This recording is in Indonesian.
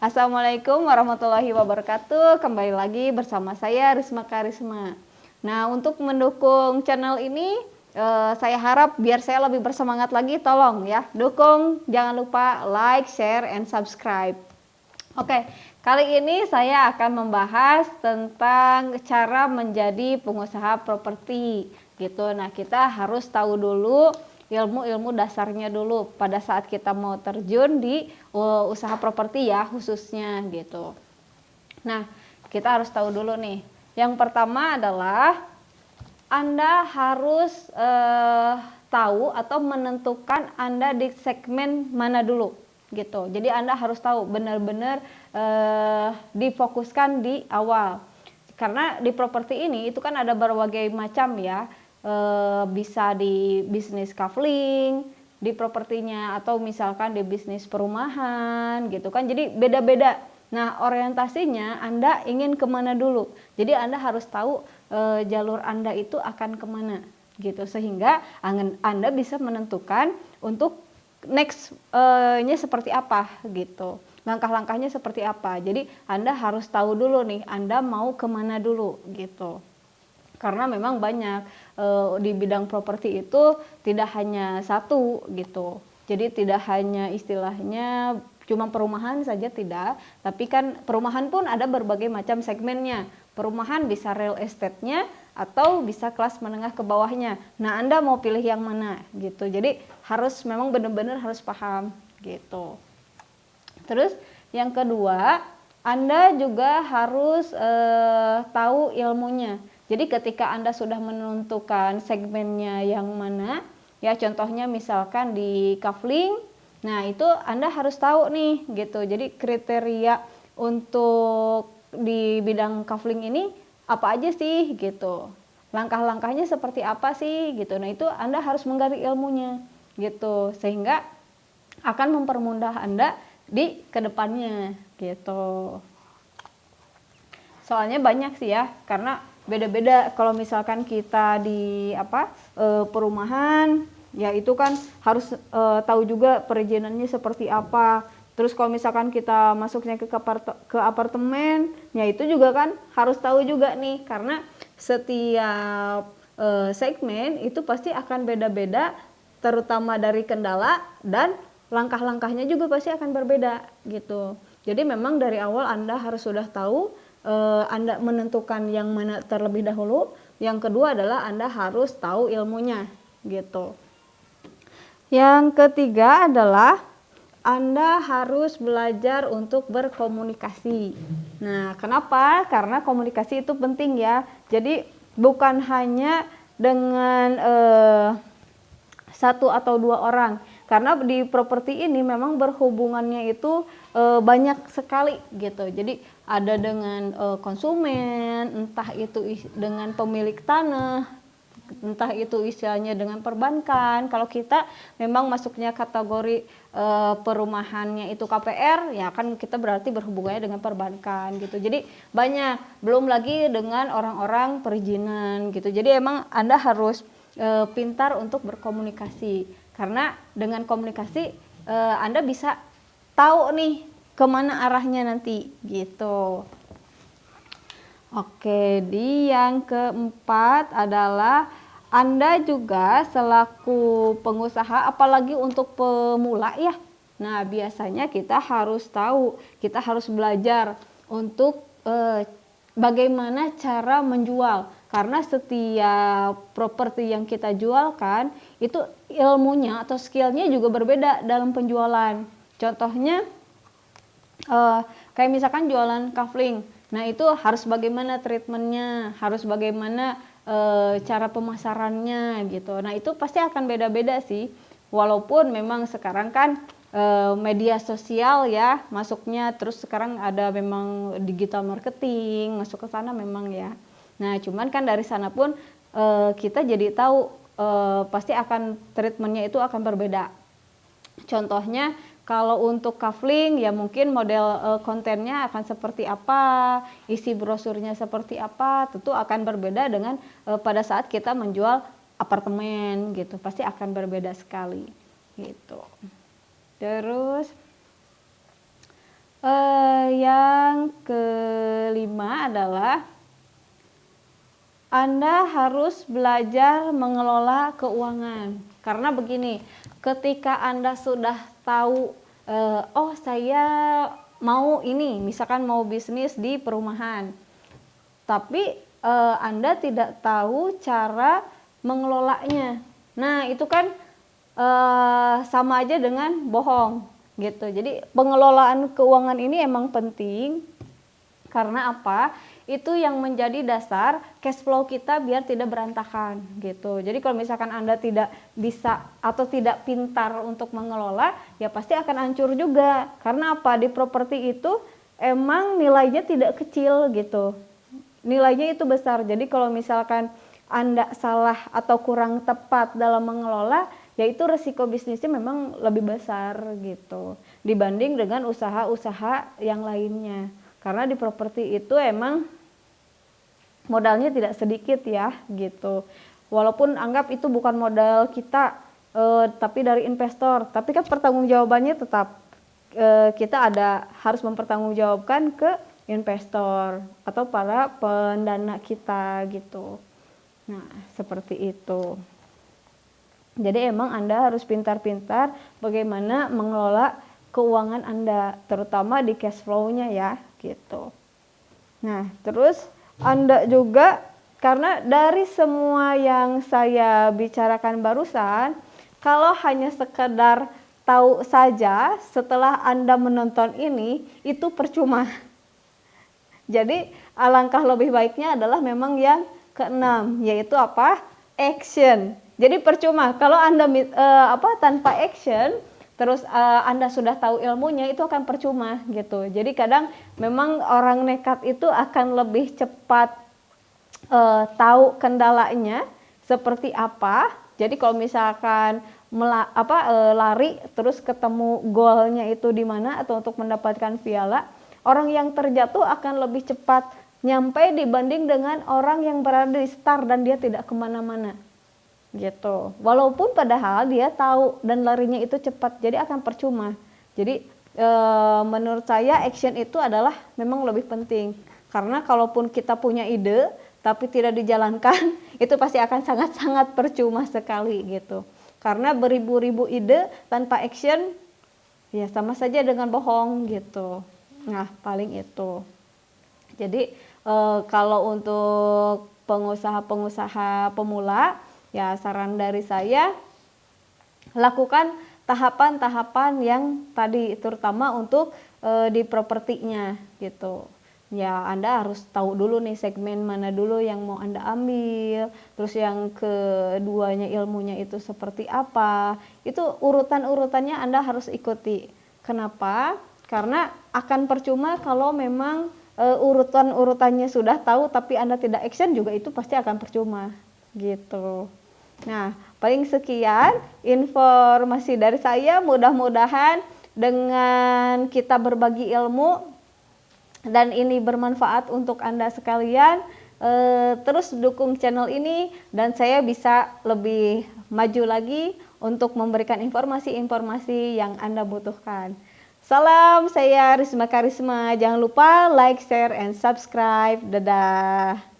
Assalamualaikum warahmatullahi wabarakatuh. Kembali lagi bersama saya Risma Karisma. Nah, untuk mendukung channel ini, saya harap biar saya lebih bersemangat lagi, tolong ya dukung. Jangan lupa like, share, and subscribe. Oke, kali ini saya akan membahas tentang cara menjadi pengusaha properti gitu. Nah, kita harus tahu dulu ilmu-ilmu dasarnya dulu pada saat kita mau terjun di usaha properti ya khususnya gitu. Nah, kita harus tahu dulu nih. Yang pertama adalah Anda harus tahu atau menentukan Anda di segmen mana dulu gitu. Jadi Anda harus tahu benar-benar difokuskan di awal. Karena di properti ini itu kan ada berbagai macam ya. Bisa di bisnis kafling di propertinya atau misalkan di bisnis perumahan gitu kan, jadi beda-beda. Nah, orientasinya Anda ingin kemana dulu, jadi Anda harus tahu jalur Anda itu akan kemana gitu, sehingga Anda bisa menentukan untuk next-nya seperti apa gitu, langkah-langkahnya seperti apa. Jadi Anda harus tahu dulu nih Anda mau kemana dulu gitu. Karena memang banyak di bidang properti itu tidak hanya satu gitu. Jadi tidak hanya istilahnya cuma perumahan saja tidak, tapi kan perumahan pun ada berbagai macam segmennya. Perumahan bisa real estate-nya atau bisa kelas menengah ke bawahnya. Nah, Anda mau pilih yang mana gitu. Jadi harus memang benar-benar harus paham gitu. Terus yang kedua, Anda juga harus tahu ilmunya. Jadi ketika Anda sudah menentukan segmennya yang mana, ya contohnya misalkan di kafling, nah itu Anda harus tahu nih gitu. Jadi kriteria untuk di bidang kafling ini apa aja sih gitu. Langkah-langkahnya seperti apa sih gitu. Nah itu Anda harus menggali ilmunya gitu. Sehingga akan mempermudah Anda di kedepannya gitu. Soalnya banyak sih ya, karena beda-beda. Kalau misalkan kita di perumahan, ya itu kan harus tahu juga perizinannya seperti apa. Terus kalau misalkan kita masuknya ke apartemen, ya itu juga kan harus tahu juga nih, karena setiap segmen itu pasti akan beda-beda, terutama dari kendala dan langkah-langkahnya juga pasti akan berbeda gitu. Jadi memang dari awal Anda harus sudah tahu, Anda menentukan yang mana terlebih dahulu. Yang kedua adalah Anda harus tahu ilmunya gitu. Yang ketiga adalah Anda harus belajar untuk berkomunikasi. Nah, kenapa? Karena komunikasi itu penting ya. Jadi bukan hanya dengan satu atau dua orang. Karena di properti ini memang berhubungannya itu banyak sekali gitu. Jadi ada dengan konsumen, entah itu dengan pemilik tanah, entah itu istilahnya dengan perbankan. Kalau kita memang masuknya kategori perumahannya itu KPR, ya kan kita berarti berhubungannya dengan perbankan gitu. Jadi banyak, belum lagi dengan orang-orang perizinan gitu. Jadi emang Anda harus pintar untuk berkomunikasi, karena dengan komunikasi Anda bisa tahu nih kemana arahnya nanti gitu. Oke, di yang keempat adalah Anda juga selaku pengusaha, apalagi untuk pemula ya. Nah, biasanya kita harus tahu, kita harus belajar untuk bagaimana cara menjual. Karena setiap properti yang kita jualkan itu ilmunya atau skillnya juga berbeda dalam penjualan. Contohnya kayak misalkan jualan kafling. Nah itu harus bagaimana treatmentnya, harus bagaimana cara pemasarannya gitu. Nah itu pasti akan beda-beda sih. Walaupun memang sekarang kan media sosial ya masuknya, terus sekarang ada memang digital marketing masuk ke sana memang ya. Nah cuman kan dari sana pun kita jadi tahu pasti akan treatmentnya itu akan berbeda. Contohnya kalau untuk kafling ya mungkin model kontennya akan seperti apa, isi brosurnya seperti apa, tentu akan berbeda dengan pada saat kita menjual apartemen gitu, pasti akan berbeda sekali gitu. Terus Yang kelima adalah Anda harus belajar mengelola keuangan. Karena begini, ketika Anda sudah tahu, oh saya mau ini, misalkan mau bisnis di perumahan, tapi Anda tidak tahu cara mengelolanya. Nah, itu kan sama aja dengan bohong gitu. Jadi pengelolaan keuangan ini emang penting. Karena apa? Itu yang menjadi dasar cash flow kita biar tidak berantakan gitu. Jadi kalau misalkan Anda tidak bisa atau tidak pintar untuk mengelola, ya pasti akan hancur juga. Karena apa? Di properti itu emang nilainya tidak kecil gitu. Nilainya itu besar. Jadi kalau misalkan Anda salah atau kurang tepat dalam mengelola, yaitu resiko bisnisnya memang lebih besar gitu dibanding dengan usaha-usaha yang lainnya. Karena di properti itu emang modalnya tidak sedikit ya gitu. Walaupun anggap itu bukan modal kita, tapi dari investor. Tapi kan pertanggungjawabannya tetap kita harus mempertanggungjawabkan ke investor atau para pendana kita gitu. Nah, seperti itu. Jadi emang Anda harus pintar-pintar bagaimana mengelola keuangan Anda, terutama di cash flow-nya ya gitu. Nah, terus Anda juga, karena dari semua yang saya bicarakan barusan, kalau hanya sekedar tahu saja setelah Anda menonton ini, itu percuma. Jadi alangkah lebih baiknya adalah memang yang keenam, yaitu apa? Action. Jadi percuma kalau Anda tanpa action, terus Anda sudah tahu ilmunya, itu akan percuma gitu. Jadi kadang memang orang nekat itu akan lebih cepat tahu kendalanya seperti apa. Jadi kalau misalkan lari terus ketemu goalnya itu di mana atau untuk mendapatkan piala, orang yang terjatuh akan lebih cepat nyampe dibanding dengan orang yang berada di start dan dia tidak kemana-mana gitu. Walaupun padahal dia tahu dan larinya itu cepat, jadi akan percuma. Jadi menurut saya action itu adalah memang lebih penting. Karena kalaupun kita punya ide tapi tidak dijalankan, itu pasti akan sangat-sangat percuma sekali gitu. Karena beribu-ribu ide tanpa action ya sama saja dengan bohong gitu. Nah, paling itu. Jadi kalau untuk pengusaha-pengusaha pemula, ya saran dari saya, lakukan tahapan-tahapan yang tadi, terutama untuk di propertinya gitu. Ya Anda harus tahu dulu nih segmen mana dulu yang mau Anda ambil, terus yang keduanya ilmunya itu seperti apa. Itu urutan-urutannya Anda harus ikuti. Kenapa? Karena akan percuma kalau memang urutan-urutannya sudah tahu tapi Anda tidak action, juga itu pasti akan percuma gitu. Nah, paling sekian informasi dari saya. Mudah-mudahan dengan kita berbagi ilmu dan ini bermanfaat untuk Anda sekalian. Terus dukung channel ini dan saya bisa lebih maju lagi untuk memberikan informasi-informasi yang Anda butuhkan. Salam, saya Risma Karisma. Jangan lupa like, share, and subscribe. Dadah.